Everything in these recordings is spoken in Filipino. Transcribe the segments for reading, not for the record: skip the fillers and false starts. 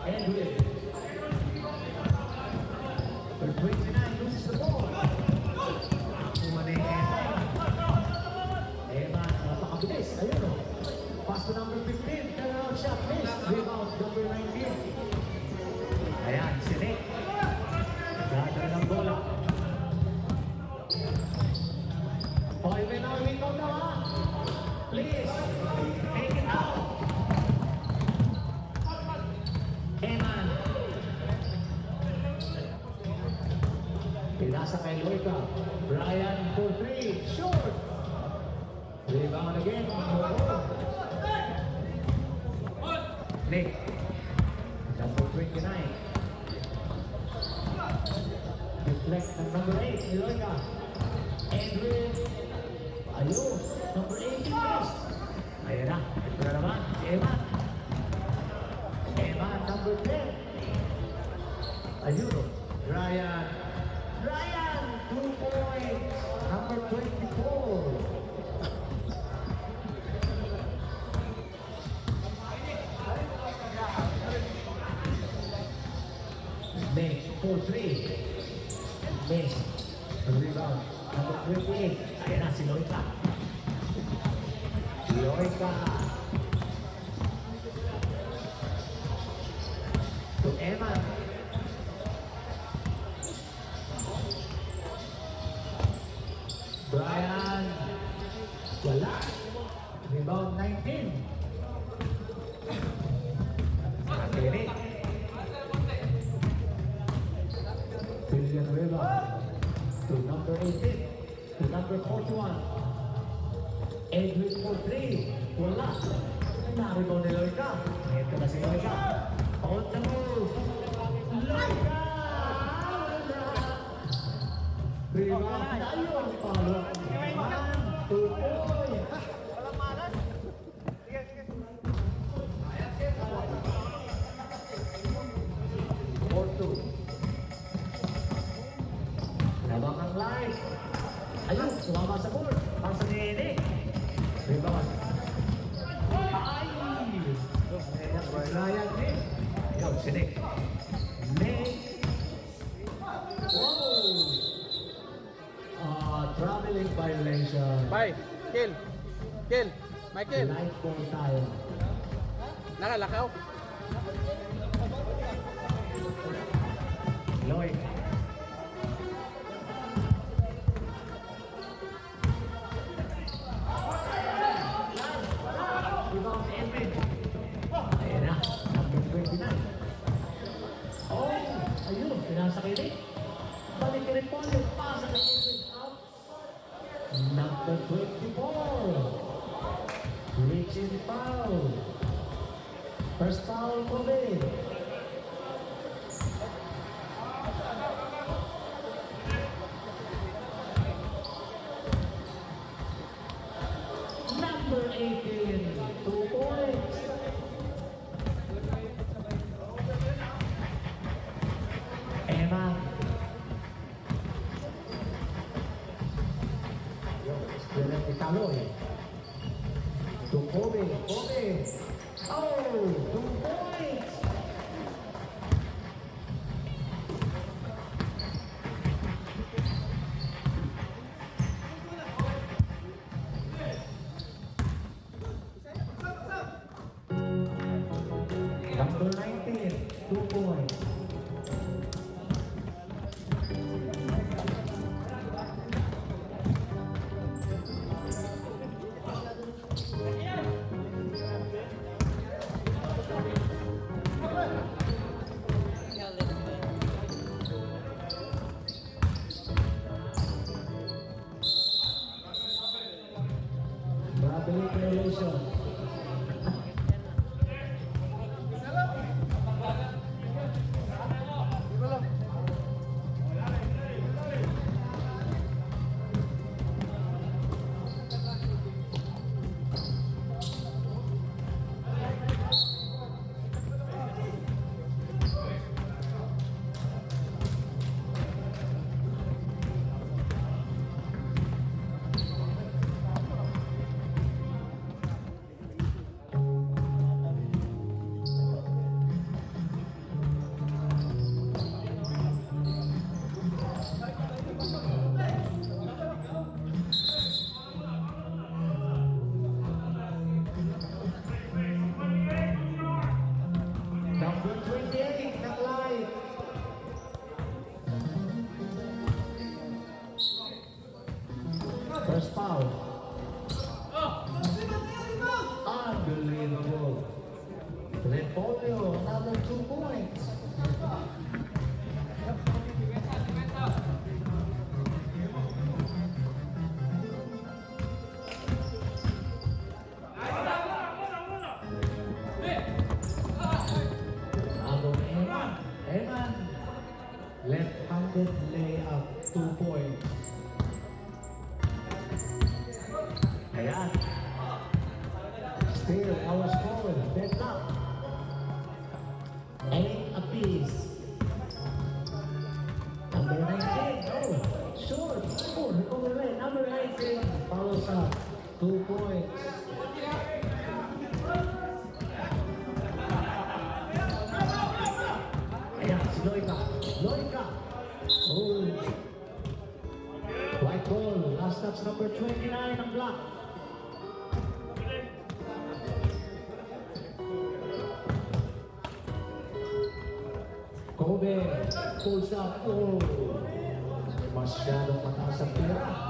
Edwin. For 29, loses the ball. Umani Eman. Eman, napakabilis. Ayun o. Pass to number 15. Turnaround shot, miss. Rebound, number 19. Ayan, si Nick. Gagawin ng bola. Okay, may nakawitaw na ha. Please, take it out. Eman. Pinasa kay Loika. Brian for 3. Short. Rebound again. Nick. Number 29. Deflect ng number 8. Loika. Edwin. Ayos. Number 18. Ayan na. Ito na naman. Si Eman. Eman, number 10. Ayun. Ryan. Ryan, 2 points. Number 24. Miss for 3. Miss. Rebound. Number 28. Ayan na si Loika. Loika. To Eman. Brian. Wala. Rebound 19. Eric. Villanueva. To number 18. To number 41. Edwin for 3. Wala. Naribaw ni Loika. Ito na si Loika. On the move. Loika! Rebound tayo ang palo. 2 points. Walang malas. Sige, sige. 4-2. Labang ang line. Ayun, sumama sa board. Pasa ni Ene. Rebound. Ay! Ryan Nick. Ayun, si Nick. Nick. Wow! Traveling violation. Bye. Kill. Kill. Michael. Light ball tayo. Nakalakaw. Lloyd. Rebound Edwin. Ayan na. Number 29. Oh! Ayun. Pinasa kay Nick. Balik ka rin po. Pasa kay Edwin. Out. Number 24. Reaching foul. First foul for me. Number 18, 2 points. Eman. Escuela de Taloy. To Kobe. Kobe. Oh, 2 points. Number 19, 2 points. Congratulations. Number 28, ng light. First foul. Unbelievable. Repolyo, another 2 points. Abong Eman. Eman. Left-handed layup, 2 points. Ayan. Still, our score, deadlock. 8 apiece. Number 19, oh, short. Oh, recovery. Number 18, follows up, 2 points. Ayan, si Loika. Loika. Oh. White ball. Last touch number 29 ang block. Kobe. Pulls up. Oh. Masyadong mataas ang tira.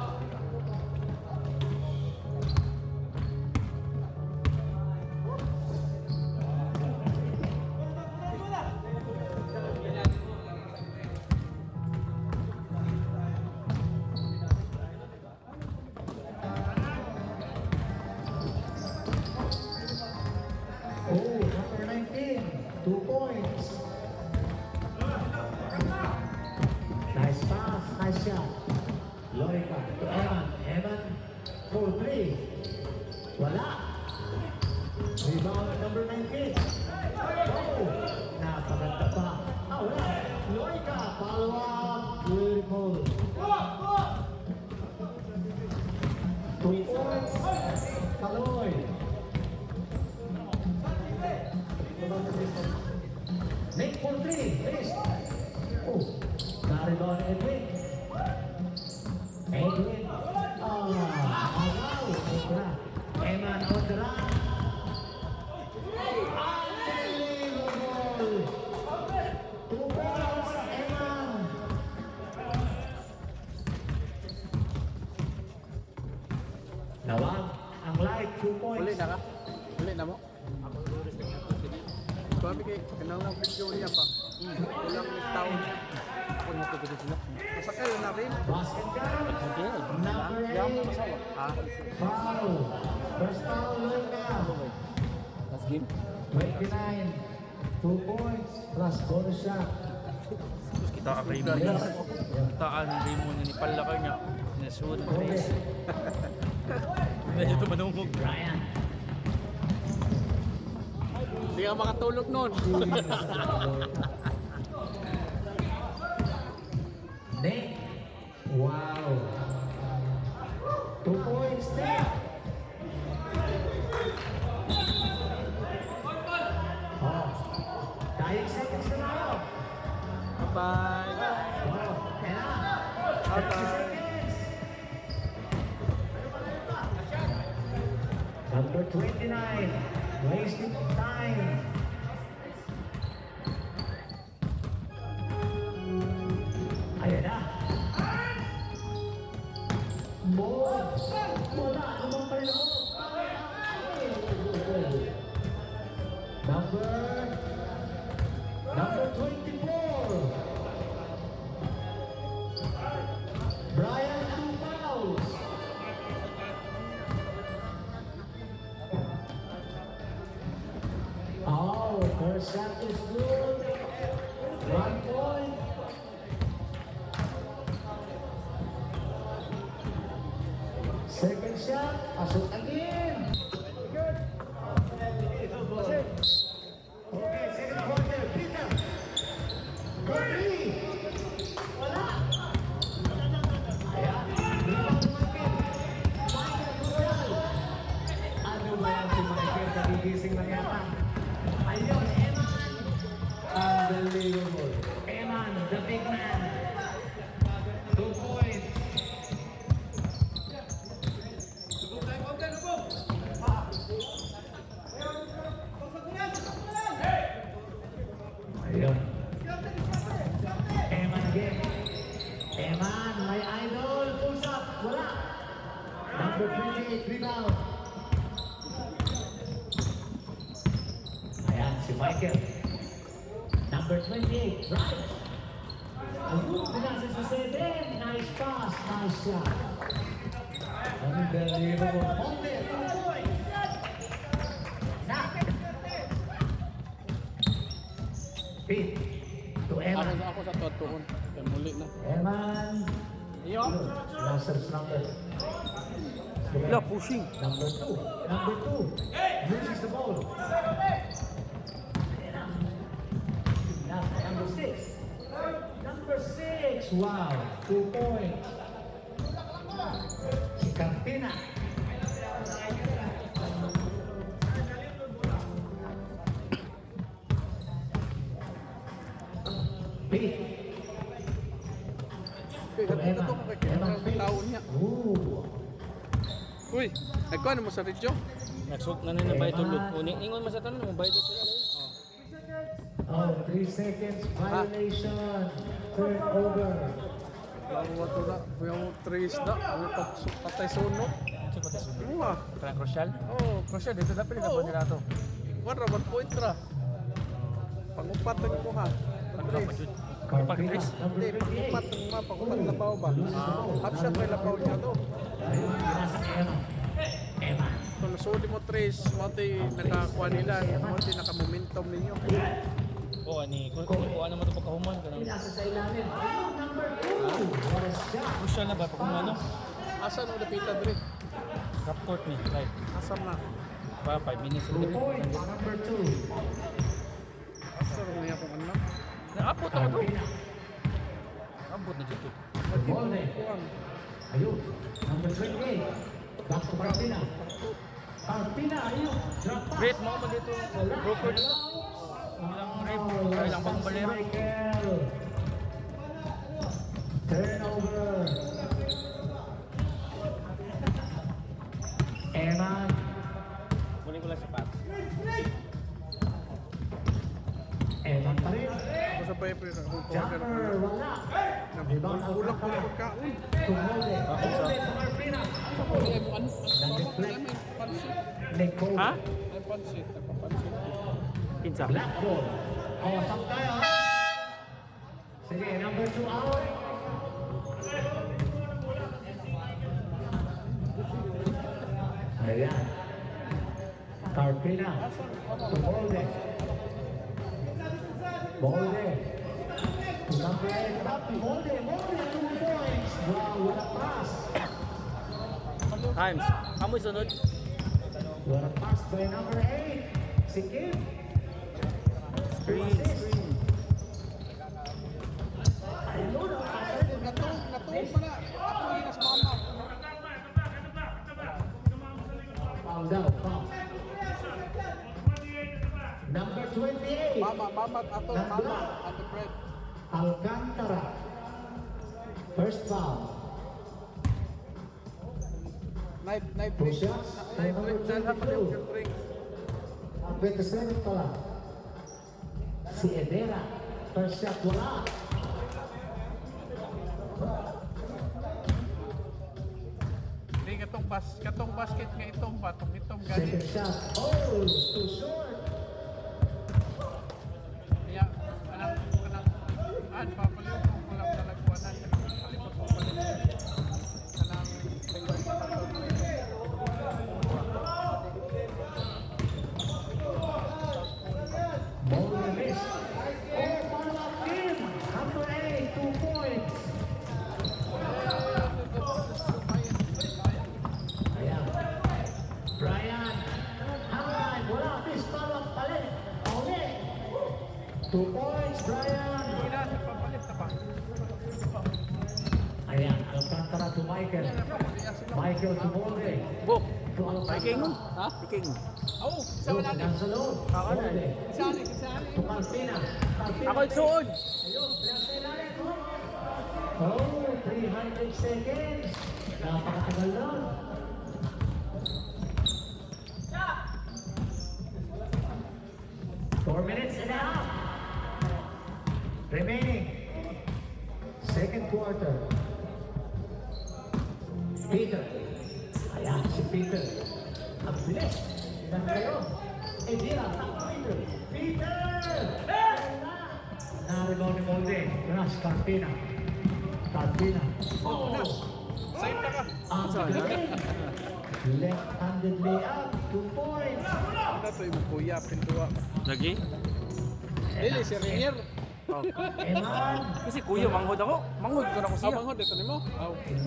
Oh, number 19, 2 points. Nice pass, nice shot. Loika to Evan. Evan for 3. Wala. Rebound number 19. Oh, napaganda pa. Ah, wala. Loika, follow up. Beautiful. 2 points. Kaloy. Nick for 3. Missed. Oh, na-rebound Edwin. Edwin. Wow. Eman on the run. Unbelievable. 2 points, Eman. Nawag ang light, 2 points. Uli na ka? Uli na mo? Sabi kay, kailangan ng video niya pa. Kulang ng taon. Ako nito ko sila. Masakal na rin. Basket count. Number 8. Ha? Foul. First foul, Luka. Last game? 29. 2 points plus bonus shot. Kita ang Raymond. Taan Raymond ni palakar niya. Nasuot ng Kobe. race. Medyo tumanungog. Brian. Hindi ka makatulog nun. Nick. Wow. 2 points, Nick. Oh. Dying seconds na lang. Bye-bye. Wow. Kaya. 30 seconds. Number 29. Wasting time. Ayan na. Wala. Naman pa rin ako. Number 24. Brian, 2 fouls. Oh, first shot is good. 1 point. Second shot, pasok again. Good. Okay, second quarter, Peter. Curry. Wala. Ayan. Rebound Michael. Michael Cruzal. Ano ba yan si Michael? Nagigising na yata. Ayun, Eman. Unbelievable. Eman, the big man. 2 points. Number 28, rebound. Ayan, si Michael. Number 28, right. Ayun, pinasa sa 7. Nice pass, nice shot. Unbelievable. Monte, 2 points. Pete to Eman. Ako sa tutuon. Kaya muli na. Eman. Iyo. Lasers number. Wala, pushing. Number 2. Number 2. Loses the ball. Number 6. Number 6. Wow. 2 points. Si Campina. Pete. Ito Eman. to kay Eman taon niya. Ooh. Uy, ay ko ano mo sa radyo? Nagsuk na nila bayad tulog. Uning ingon mo sa tanan mo bayad sila. Oh, 3 seconds violation. Turnover. Bawa to na, kuya mo tres na, ano patay suno. Sa pati sunod. Uwa. Parang crucial. Oh, Crucial dito dapat nila Oo. po nila to. one ra 1 point ra. Pangupat na ko ha. Pagkapajud. Carpina, Pag-tres. number Hindi, pangupat 38. ng pangupat labaw ba? Half shot may labaw niya to. Ayun, pinasa ni Eman. Eman. Kung nasuli mo tres, mati nakakuha nila, mati nakamomentum ninyo. O ani, kung ano mo to pagkahuman kanang Pinasa sa ilalim. Ayun, number 2. What a shot. crucial na ba pag ano? Asa no napita dre? Half court ni. Right. Asam na. Pa 5 minutes 2 ulit. points, number 2. Asa ro niya kung ano. Naabot ako to. Carpina. Abot na dito. Molde. Kuan. Ayun, number 28. Back to Carpina. Carpina, ayun. Drop pass. Great mo man dito. Broker dito. Ilang rip, ilang bagong balero. Michael. Turnover. Eman. Kunin ko lang sa pat. Eman pa rin. Ako sa paper sa kung order Jumper, ko. wala. Nabulak ko lang pagkaon. Tumolde. Molde to Carpina. Ay mo ano? Ay pansit. Nicole. Ha? Ay pansit, nagpapansit. Kinsa. Black ball. Oh, stop tayo. Sige, number 2 out. Ayan. Carpina. To Molde. Molde. To number 8. Back to Molde. Molde, 2 points. Wow, what a pass. Times. Amoy sunod. What a pass by number 8. Si Kim. Screen. Ayun, ang pass. Natong pala. Ako yung nas mama. Foul daw, foul. Number 28. Mama ato mama at the bread. Alcantara. First foul. Night drink. Push-ups. Night drink. Dahil pa yung drink. Ang 27 pala. Si Edera. First shot, wala. Hindi katong basket nga itong batong itong Second ganit. shot. Oh, too short. Kaya kanang papaliw ko walang dalagwanan. Kalipot ko pa rin. Kanang tingnan pa lang. Molde miss. Oh, follow-up Kim. Number 8, 2 points. Ayan. Brian. Halftime. Wala. Miss follow-up palit. Pauli. 2 points, Brian. Hindi na nagpapalit na ba? Ayan. Alcantara to Michael. Michael to Molde. Book. To Alcantara. Viking. Ha? Viking. Oo, isa Look, wala na. nasa loob. Molde. Isali. To Carpina. Carpina. Ako igsuon. Ayun, nasa ilalim. Oh, 300 seconds. Napakatagal lang. Four minutes and a half. Remaining. Second quarter. Peter. Ayan. Bilis! Ilan kayo? Edira, Peter! Peter! Naribaw ni Molde. Rush, Carpina. Carpina. Oh! Save na ka. Ang galing! Left-handed layup, 2 points. Ano to yung kuya, pintuwa. Lagi? Dili, si Rinier. Oh. Eman. Kasi kuya, manghod ako. Manghod ko na ko siya. Abang ho, dito ni mo. Okay.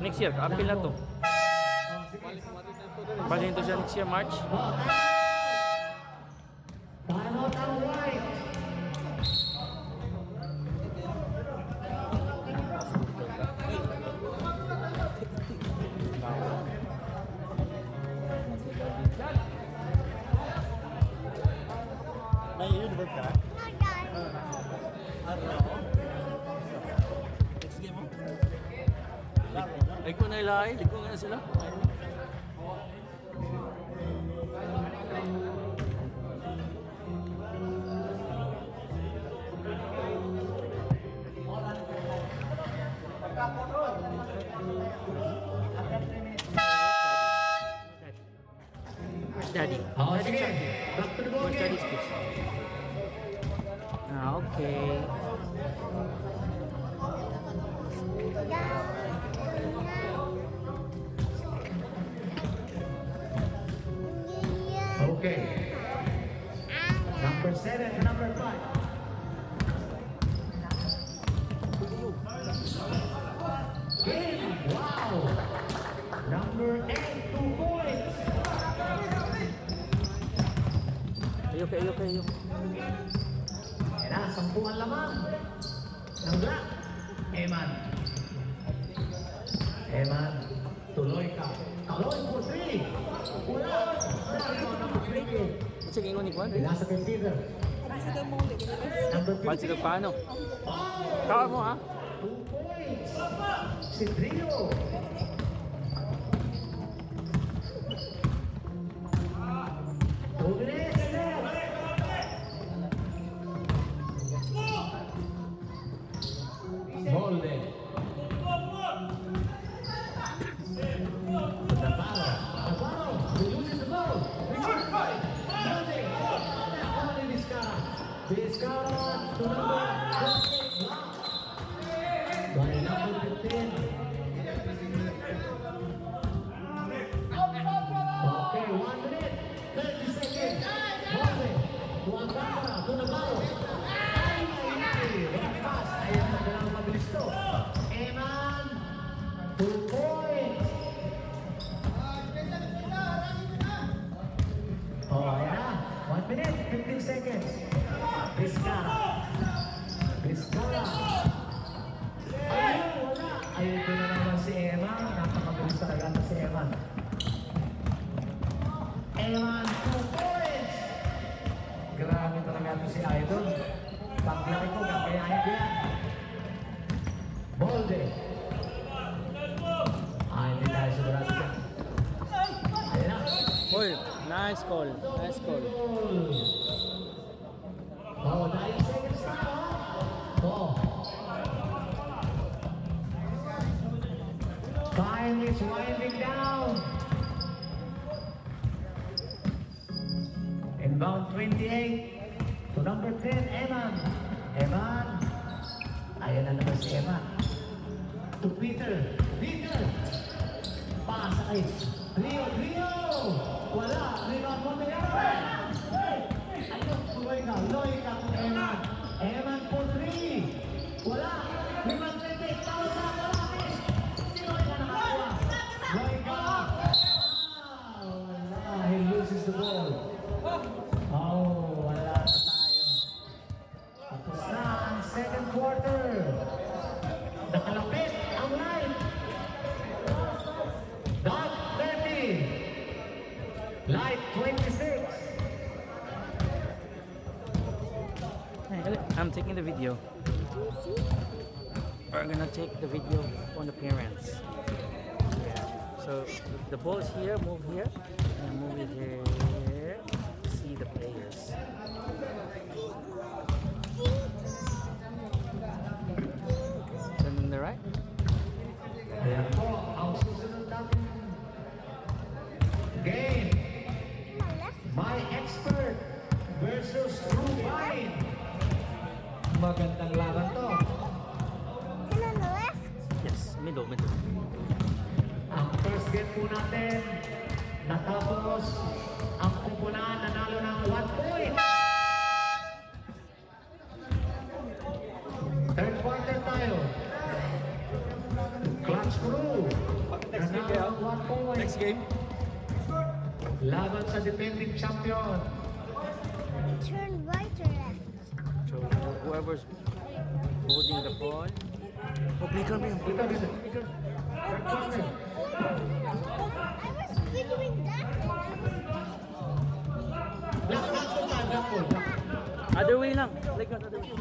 Next year, kaapil na to. Balik mo rin na ito dali. Balhin to siya next year, March. Timeout ang right. May universe ka? Araw. Next game mo? Ay ko na ilay, ligo nga na sila. Daddy. Oh, sige. Back to the ball What's game. daddy's kiss? Ah, okay. Okay. Number 7 and number 5. Game. Wow. Number 8, 2 points. Ayok, ayok, ayok. Yan na, 10 lamang. Ng black. Eman. Eman. Tuloy ka. Tuloy for 3. Wala. Number 3. Sige, ingon ni Kwan. Nasa kay Peter. Number 15. Pansin ka paano? Kawa mo ha? 2 points. Si Trio. Ugnes left. Molde. Navarro. He loses the ball. Return. Molde. Only Vizcara. Vizcara to number 28. Block. By number 15. Okay, 1 minute, 30 seconds. Molde, to Angara, to Navarro. Ay, what pass. Ayan na, kailangan mabilis to. Eman, 2 points. Oh, ayan na. 1 minute, 15 seconds. Vizcara. Vizcara. Ayun, wala. Ayun, ito na naman si Eman. Napakabilis talaga na si Eman. Eman, 2 points! Grabe talaga ito si Idol. Paglaki ko, kakayahin ko yan. Molde. Hindi tayo sigurado dyan. Ayan na. Boy, nice call. Nice call. Oh, 9 seconds na, ha? Oh. Time is winding down. Inbound 28 to number 10, Eman. Eman. Ayan na naman si Eman. To Peter. Peter. Pasa kay Trio. Trio. Wala. Rebound mo na yan. Ayun, tuloy ka. Loy ka to Eman. Eman for 3. Wala. Rebound 28. Tao sa Kalakis. Sino ka nakakuha? Loy ka. Wala. He loses the ball. Oh, wala na tayo. Tapos na ang second quarter. Nakalapit ang line. Dot 30. Light 26. Hey, I'm taking the video. We're gonna take the video on the parents. Yeah. So the ball is here, move here, and move it here. See the players. Turn on the right. Ayan po, ang susunod natin Magandang laban to. And on the left, Yes, middle. Ang first game po natin, natapos ang kumpulan nanalo ng 1 point. Third quarter tayo. Clutch Crew. Next game Nanalo ng 1 point. Next game. Laban sa defending champion. turn right or left. So whoever's holding the ball. Oh, playground. Ito dito. Third quarter. I was figuring that one. Black ball. Other way lang. Playground, other way.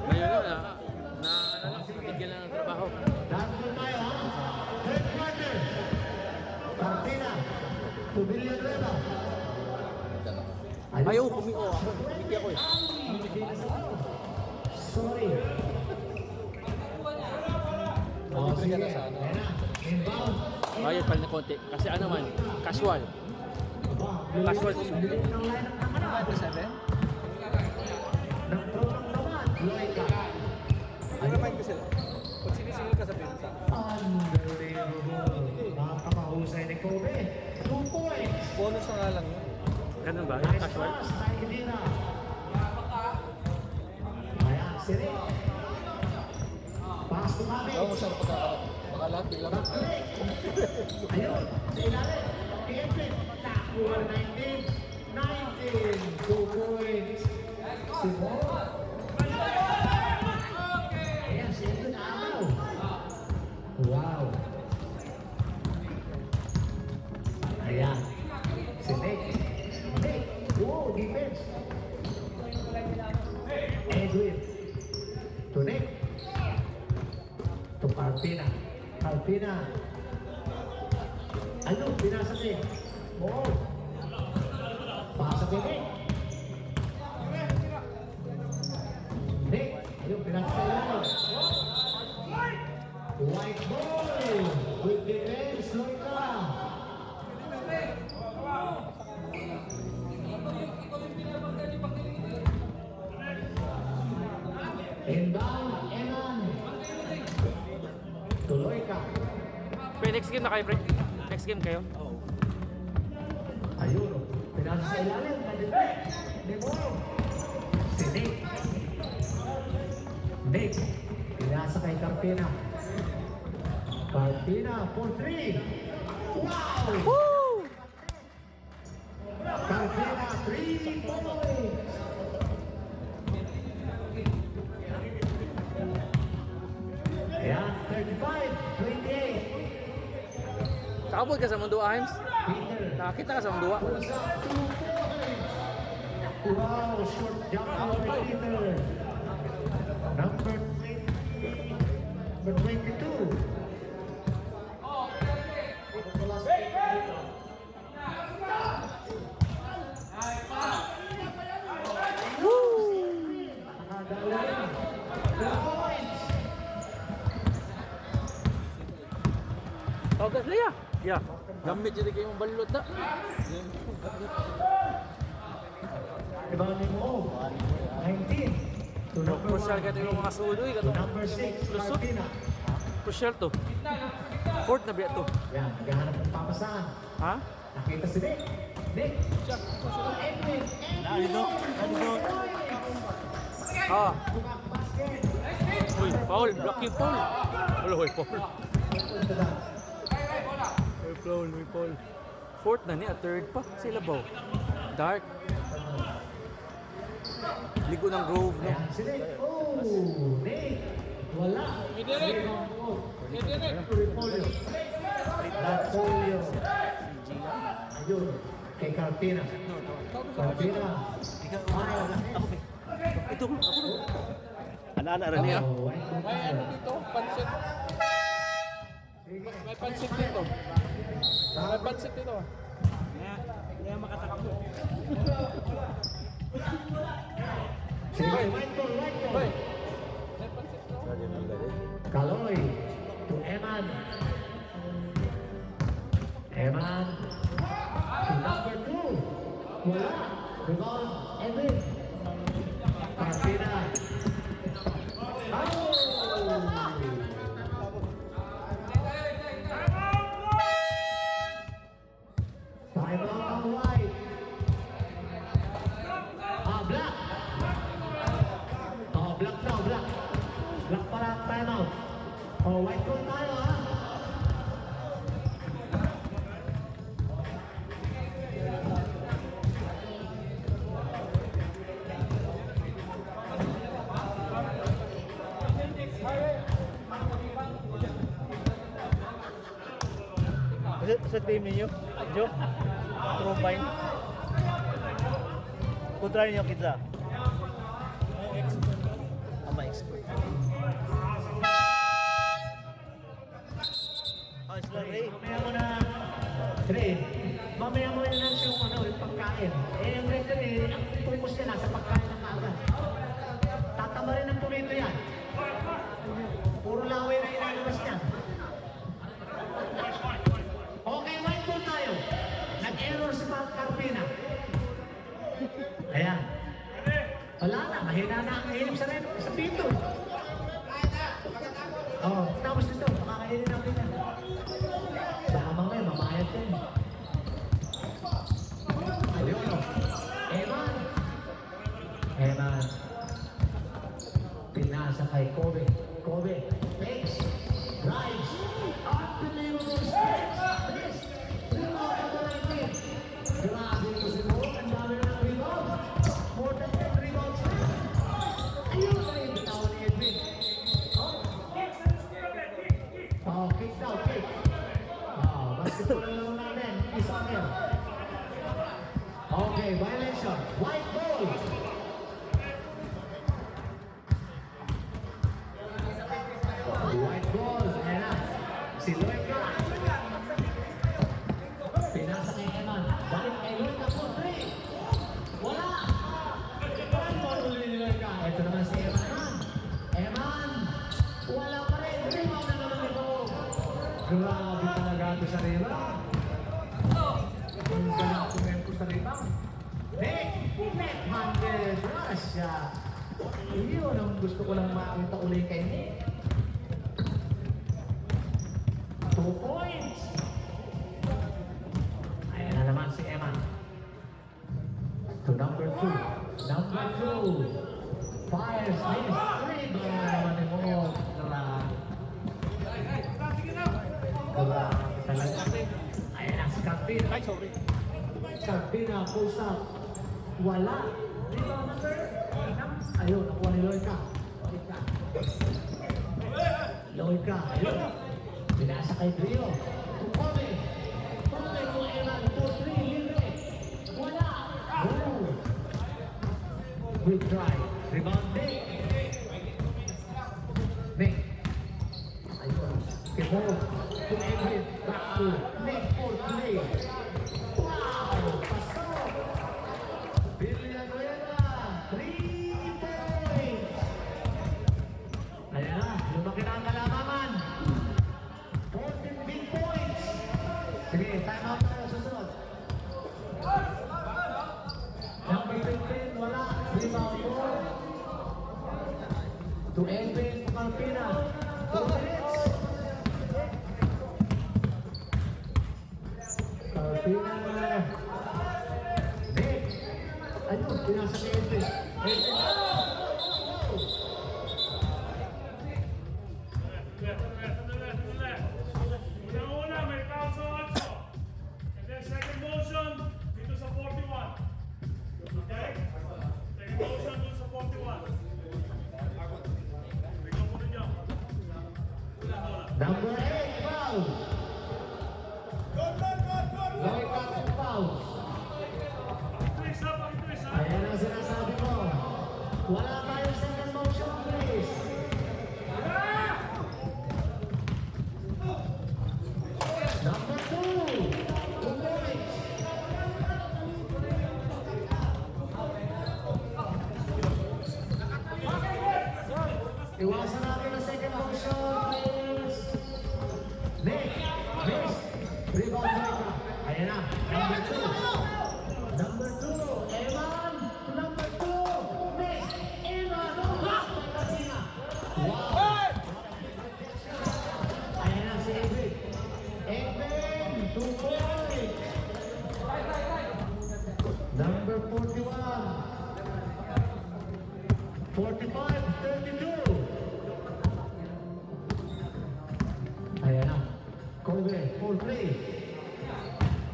Ngayon nabigyan lang ng trabaho. Dito tayo ha. Third quarter. Martina. Tubilyan Reba. Ayaw, kumiko ako. Kumiki ako eh. Sorry. Oh, sige. Ayan na. Inbound. Bayad pa na konti. Kasi ano man, casual. Casual. Bilis ng lineup ng harap. 7? Nagtulong naman. Loika. Ano naman ko sila? Pag sinisingil ka sa pinsa. Unbelievable. Makamahusay ni Kobe. 2 points. Bonus na nga lang yun. Ganun ba? Nice Casual? pass. Tayo Ayan, si Rick. Pass to Mami. Ako saan pagkakalat. Baka lahat bilang. Ayun, sa ilalim. Piempin. Nakuha 19. 2 points. Si Mo. Ayan, si Edwin Araw. Wow. Ayan. Si Nick. Nick. Wow, defense. Edwin. To Nick. To Carpina. Carpina. Ano? Pinasa Nick. Oo. Pasa kay Nick. Nick. Ayun, pinasa sa ilalim. White ball. Good defense. Loika. Inbound. Eman. Tuloy ka. Pre, next game na kayo, pre. Next game kayo. Ayun. Pinasa sa ilalim. Hindi mo. Si Nick. Nick. Pinasa kay Carpina. Carpina for 3. Wow! Woo! Carpina 3 points. Ayan, 35-28. Kakabot ka sa mundo, Ahims. Peter. Nakakita ka sa mundo. Pulls up 2 points. Wow, short jump out by Peter. Number 22. Nakadalawa. 2 points. Togas Leah. Yeah. Gamit jadi kayo mong balot na. Rebounding mo. 19. To number Crucial 1. ka ito yung mga suloy. To number 6. Lusot. Carpina. Crucial to. Fourth na biya to. Yan, naghahanap ng papasahan. Ha? Nakita si Nick. Nick. Edwin. Edwin. Ah. Bumak basket. Uy, foul. Blocking foul. Wala, uy, foul. Uy, foul. Fourth na niya. Third pa. Sila ba? Dark. Ligo ng Grove, no? Ayan si Nick. Oh, Nick. Wala. Rebound mo. Repolyo. Repolyo. Ayun. Kay Carpina. Carpina. Ito, ako na. Ana-ana rin niya. Oh, white ball May ano tayo. dito? Pansit. Sige. May pansit dito. May pansit dito. Sige, white ball, white ball. Hoy. May pansit dito. Kaloy to Eman. Eman to number 2. Wala. Rebound. Edwin. Carpina. Oh! Time out ang white. Black. Black daw, black. Black para time out. White call tayo, ha? Sa team ninyo, Jo? Combine. Kontra ninyo kita. Ama expert. Ah, sila Ray. Mamaya mo na, Ray, mamaya mo i-announce yung yung pagkain. Yung referee, ang focus niya nasa pagkain ng kaagad. Tatama rin ng pumito yan. Puro laway na inalabas niya. Okay, white ball tayo. Nag-error si Mark Carpina. Ayan. Wala na, mahina na ang hilip sa pito. Tapos nito, makakainin natin yan. Baka mamaya, mamayat din. Ayun, Eman. Pinasa kay Kobe. Kobe, fakes, drives, unbelievable strikes. This, rebound of the 19. Grabe ko si Mo, ang dami ng rebound. More than 10 rebounds na. Ayun na yung bitawan ni Edwin. Kick daw, kick. Basketball na lang natin. Isa akin. Okay, violation. White ball. White ball. Ayan na. Si Loica. Pinasa kay Eman. Balik kay Loica po. 3. Wala. One ball ulit ni Loica. Ito naman si Eman. Eman. Wala pa rin. Rebound na naman ito. Grabe talaga ito sa rebound. Ang ganang kumento sa rebound. Net-handed. Rasya. Iyon ang gusto ko lang makita ulit kay Nick. 2 points. Ayan na naman si Eman. To number 2. Number 2. Fires. Rebound na naman ni Mo. Talaga. Ayan na si Carpina. Ay, sorry. Carpina, pull up. Wala. Rebound number. Ayun, nakuha ni Loica. Loica, ayun. Binasa kay Trio. Kobe. Kobe ko Eman. 2-3, libre. Wala. Good try. Rebound Nick. Nick. Ayun. Kemo. To Edwin. Back to Nick for play. Wow! Pasok! Villanueva. 3 points. Ayan na. Lumaki na ang kalamaman. 14 big points. Sige, time out tayo. Susunod. Number 15, wala. Rebound ball. To Edwin Carpina. 2 minutes. Carpina na. Nick. Ayun, pinasa kay Edwin. Edwin. Una, may foul sa 8. And then second motion, dito sa 41. Okay? Second motion, dito sa 41. Bigyan mo rin yan. Number 8, foul. Loica, 2 fouls. Please, ha? Please, ha? Ayan ang sinasabi ko. 45-32. Ayan na. Kobe, full play.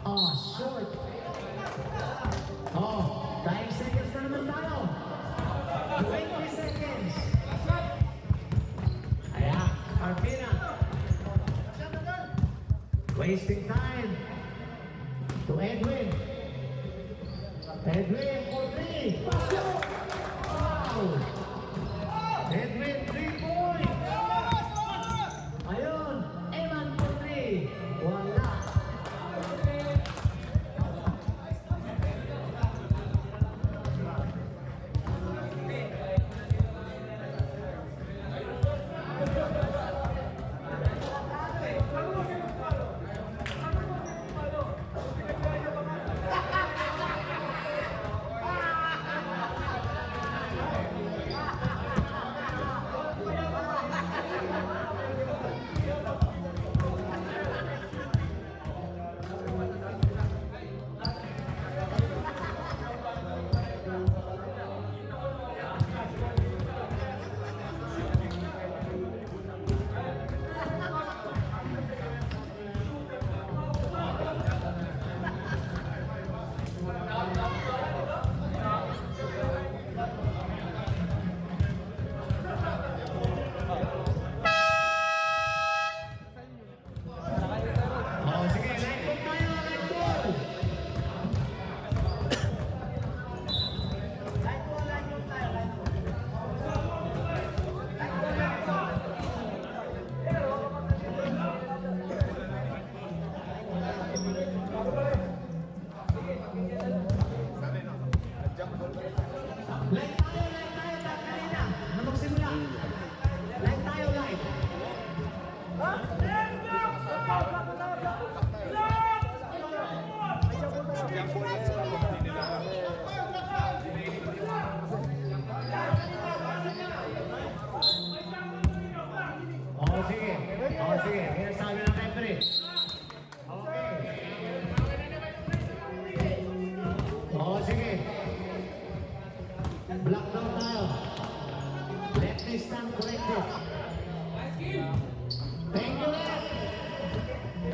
Ah, short. Oh, 5 seconds na naman tayo. 20 seconds. Ayan, Carpina. Wasting time. To Edwin. Edwin, for 3. Wow! Edwin, 3 points. Ayun, Eman for 3. Wala. Oh, sige, line ball tayo, line ball. Line tayo, kanina. Na magsimula. Line tayo, line. Oh, sige. Oh, sige. Kaya sabi ng referee. Okay. Oh, sige. Block down tayo. Let me stand corrected. Thank you, left.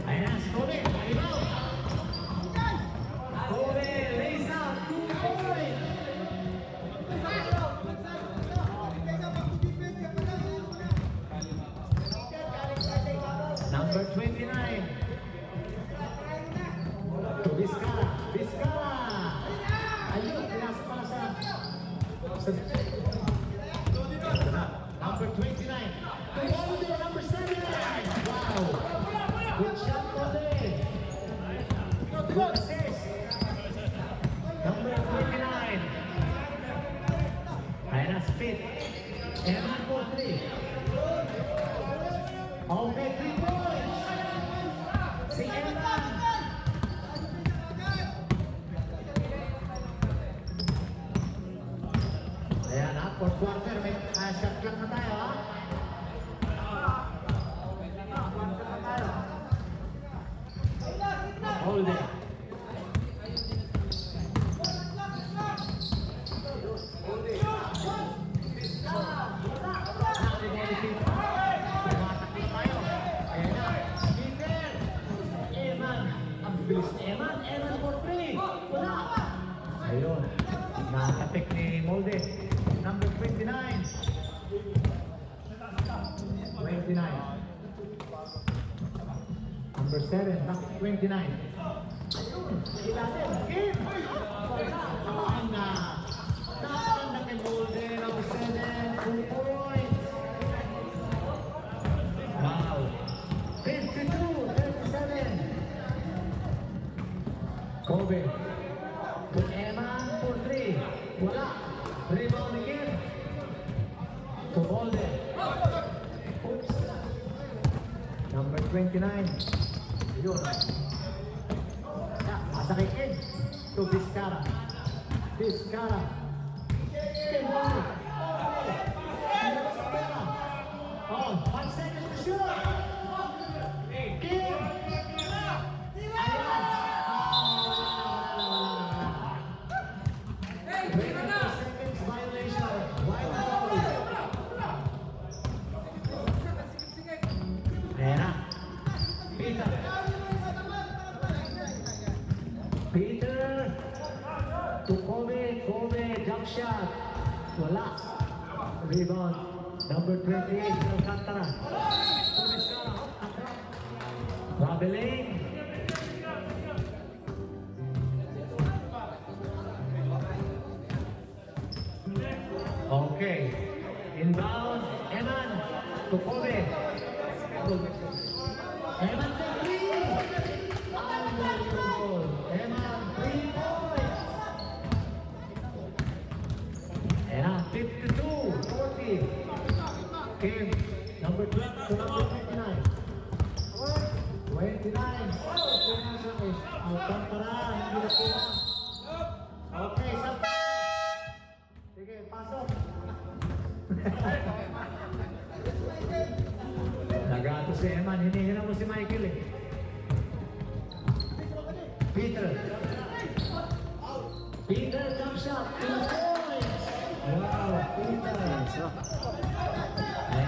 Ayan na, si Kobe. Rebound. Kobe, lays out. 2 points. Number 29. To Vizcara. Vizcara. Ayun, pinasa para sa... Number 29. To Molde, number 7. Wow. Good shot, Molde. Good assist. Number 29. Ayan na, spit. Eman for 3. Okay, 3 points. Si Eman. Ayan ha, fourth quarter, may shot clock na tayo ha. Hold it. Eman for 3. Wala. Ayun. Nakatapik ni Molde. Number 29. 29. Number 7. Back 29. Ayun. Ilalim. Game. Ang nakakanda kay Molde. Number 7. 2 points. Wow. 52-37. Kobe. To Eman for 3. Wala. Rebound again. To Molde. Oops. Number 29. Yun. Asa kay Ed. To Vizcara. Vizcara. Oh, 5 seconds to shoot. Game. Ayan. 24 seconds violation. White ball. to Kobe. Kobe, jump shot. Wala. Rebound. Number 28, Alcantara. Traveling. Okay. Inbound. Eman to Kobe. Eman to three. Unbelievable. Eman, 3 points. Ayan, 52-40. Kim, number 20 to number 29. 29. Alcantara, hindi na sila. Okay, sige, pasok. Nagato si Eman, hinihiram mo si Michael eh. Peter. Peter, jump shot. 2 points. Wow, Peter. Ayan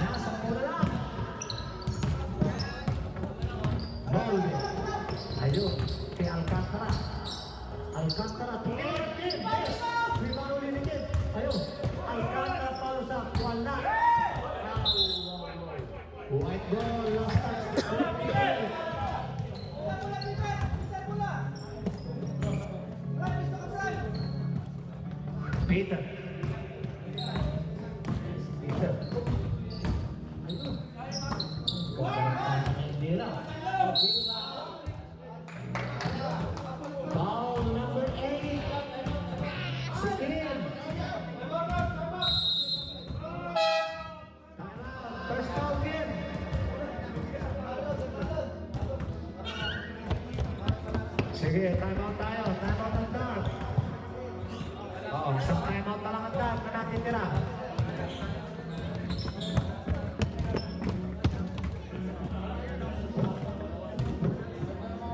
na, 10 na lang. Ball. Ayun, kay Alcantara. Alcantara, tingin. Rebound ulit ni Kim. Ayun, Alcantara palo sa wala. White ball, last touch. Peter. Peter. Ayun. Hindi lang. Foul number 8. Si Kim. First foul, Kim. Sige, time out tayo. Time out ang dart. Oo, isang time out na lang ang dart na natitira.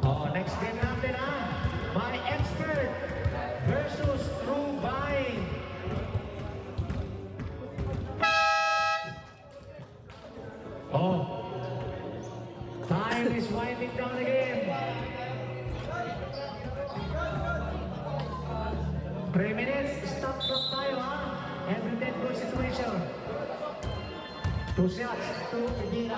Oo, next game natin ha. My expert versus true buying. Oh, time is winding down again. 3 minutes, stop clock tayo ha. Every 10 goal situation. 2 shots, 2 Edira.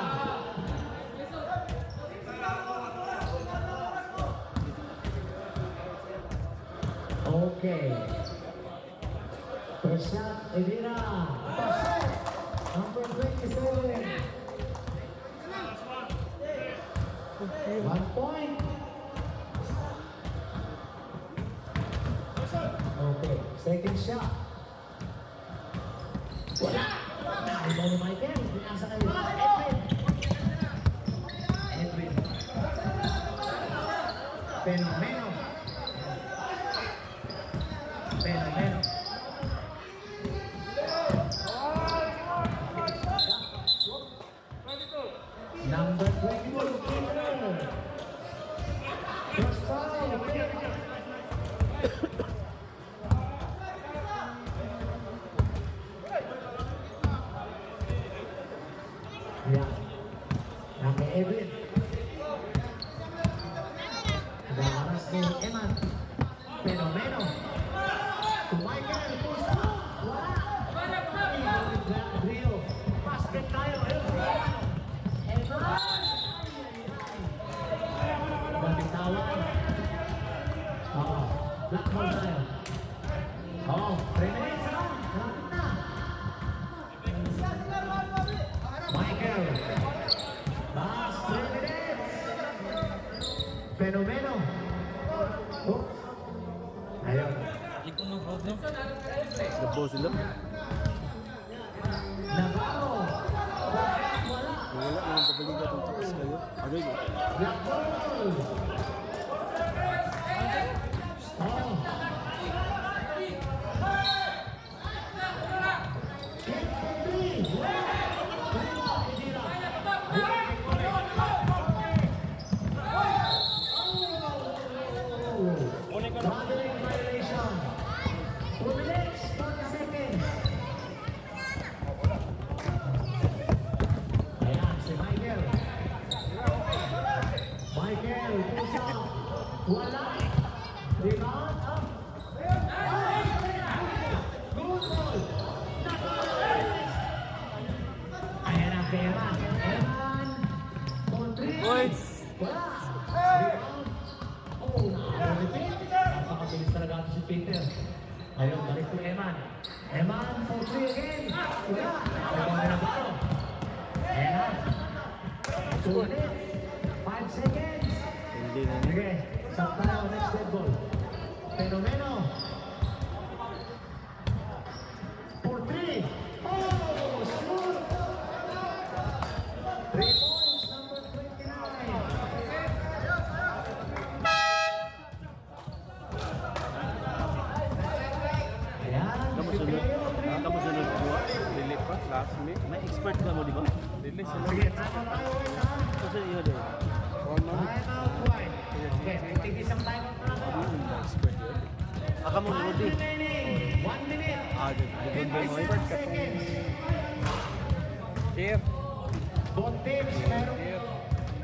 Okay. First shot, Edira. Number 27. 1 point. Okay, second shot. Wala! Ito ni Michael, binasa kayo. Edwin. Edwin. Fenomeno. Fenomeno. Number 22, Peter. First foul, Peter. Yan. Yang kay Edwin. Nagaras ni Eman. Fenomeno. To Michael. Pusa. Wala. Rio. Basket tayo. Eman. Nabitawan. Oo. Black ball tayo. Oo. 3 minutes na. Malapit na. Michael. Last 3 minutes. Fenomeno. Oh. Ayun. Nagbo sila. Navarro. Wala. Wala naman pabalikat ang tapos kayo. Agay ko. Black ball. Oh. Kick for three. Boundary violation. 2 minutes, 40 seconds. Ayan, si Michael. Michael, push out. si Peter. Ayun, balik to Eman. Eman for 3 again. Wala. Ayun, na ba? Eman. 2 minutes. 5 seconds. Hindi na. Sige, sakta na. Next dead ball. Fenomeno. For 3. Oh, shoot! 3 points, number 29. Ayan, Kamu si sunod. Cleo, three Kamu sunod points. dua. Dili pa, last week. May expert ka mo, di ba? Dili sila. Sige, tama tayo ulit ha. Kasi yun eh. Ono. Time out, White. Okay, tig isang time out na ako. Expert yun. Aka mo, 5 Rudy. remaining. 1 minute. Good ba mo? 57 seconds. Care. Both teams, meron Care.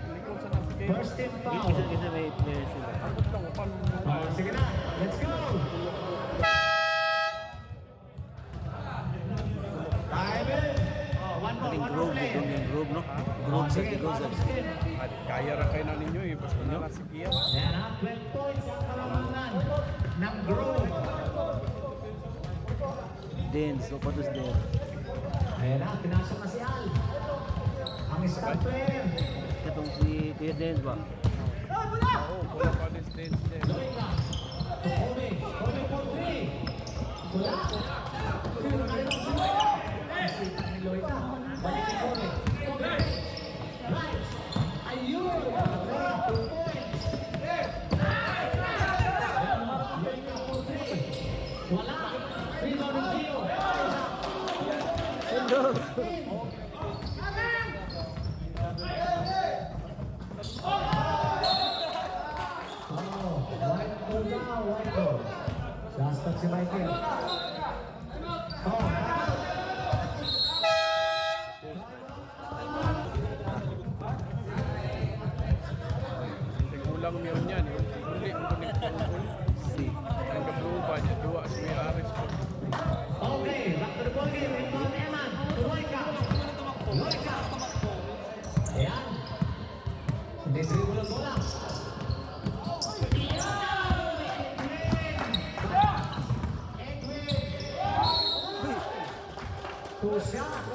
Likod sa nang care. first team foul. Kasi may player sila. Abot lang, paano mo Oh, sige na, let's go! Time in! Oh, one more Grove, play. yung Grove, no? Oh, Grove sa sige, Tigozan. bottom skin. Kaya ra kayo na ninyo eh. Basta na lang si Kia. Yan ha, 12 points ang kalamangan ng Grove. Dance, so patos din. Ayan na, pinasok na si Al. Ang star player. Itong si Kuya Dance ba? Oo, wala pa distance din. Loika. To Kobe. Kobe for 3. Wala. Sino na rin ang sumaya? Nasita ni Loika. Balik ni Kobe. Kobe. Right. Ayun. 2 points. Loika for 3. Wala. Rebound ng Gio. Oh, white ball now, white ball. Last touch si Michael. Oh, Ulang mo yun yan. Uli mo kunig pangkul. Si. Ang kabluba niya. Dua si May Aris. okay, back to the ball game. Rebound Eman. To Loika. Loika. Ayan. Hindi dribble ang bola. Two shots.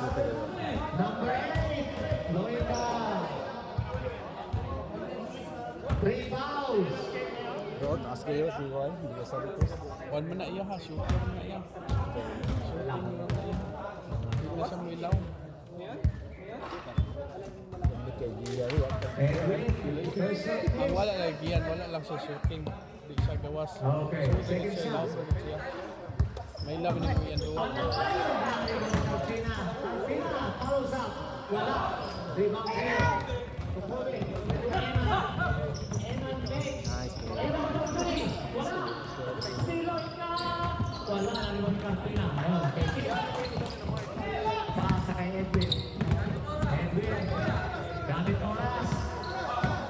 Number 8. Loika. 3 fouls. Bro, taas kayo si Juan. Hindi ka sabi ko. One mo na iya ha. Shooter mo na iya. Shooting mo na iya. Hindi na siya mo ilaw. Gambit kay Gia. Edwin. First set. Ang wala lagi yan. Wala lang siya shooting. Hindi siya gawas. Okay, Shooting second siya. shot. Laban siya. May laban ni Kuya Dua. Pina. Pina. Fouls up. Wala. Rebound here. To Kobe. Eman makes. Nice. Eman for 3. Wala. Si Loika. Wala. Naliwan ka. Pina. Ayun. Pasa kay Edwin. Edwin. Gamit oras.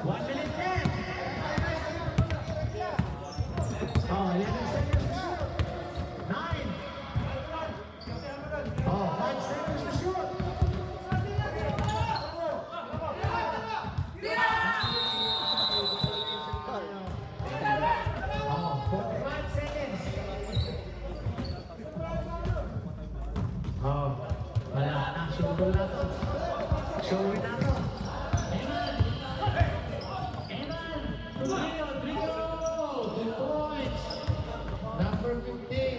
1 minute left. Oh, 11 seconds to shoot. 9. Oh, 5 seconds to shoot. Oh, 45 seconds. Oh, wala na. Show na to. Show na to. Eman! Eman! Rodrigo! 2 points. Number 15.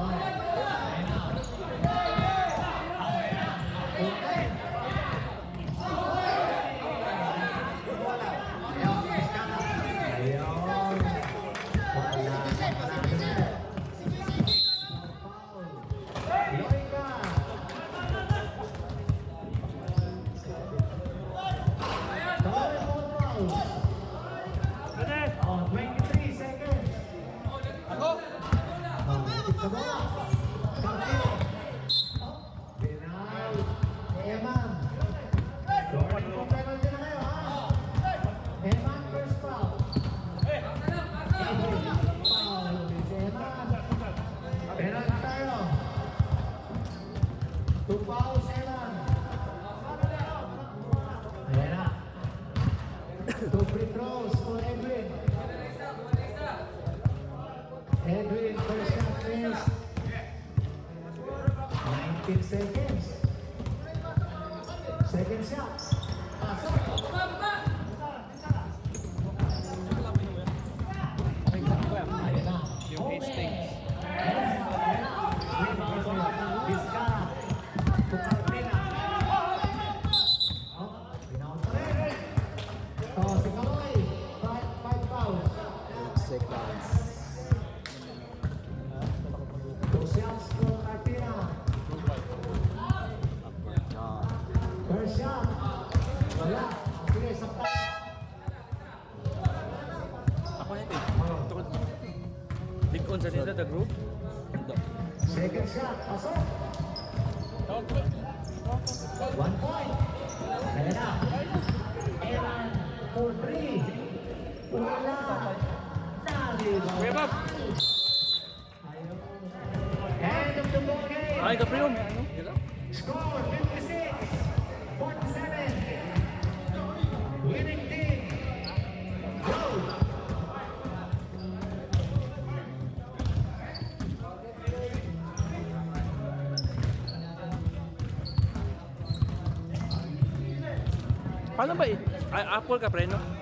Oh, ayun na. Okay. Ayun. Wala. Foul. Loika. seconds. Two shots for Martina. Yan. First shot. Wala. Sige, sa pa. Ako na ito eh. Big on sa nila, the group. Second shot. Pasok. 1 point. Kaya na. Evan for 3. Wala. Nalibaw. Kuya Bob! End of the ball game. Ay, kapre yun. Ano? Score 56-47. Winning team. Go. Paano ba? Apple ka pre, no?